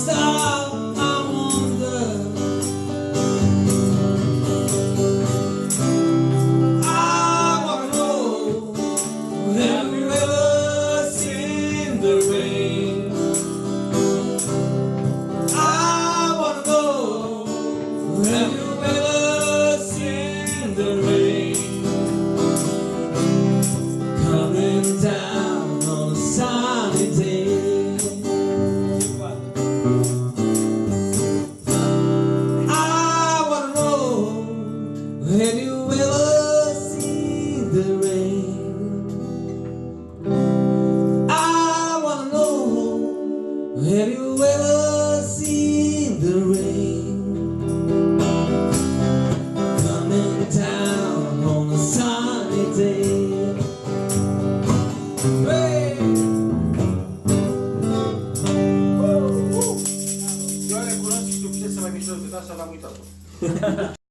stop, I wonder. I wanna know, have you ever seen the rain? I wanna know, have you ever seen the rain coming down on a sunny day? I wanna know, have you ever seen the rain? I wanna know, have you ever seen the rain coming down on a sunny day? Hey! Eu are curaj și știu ce să mai mișto decât așa l-am uitat.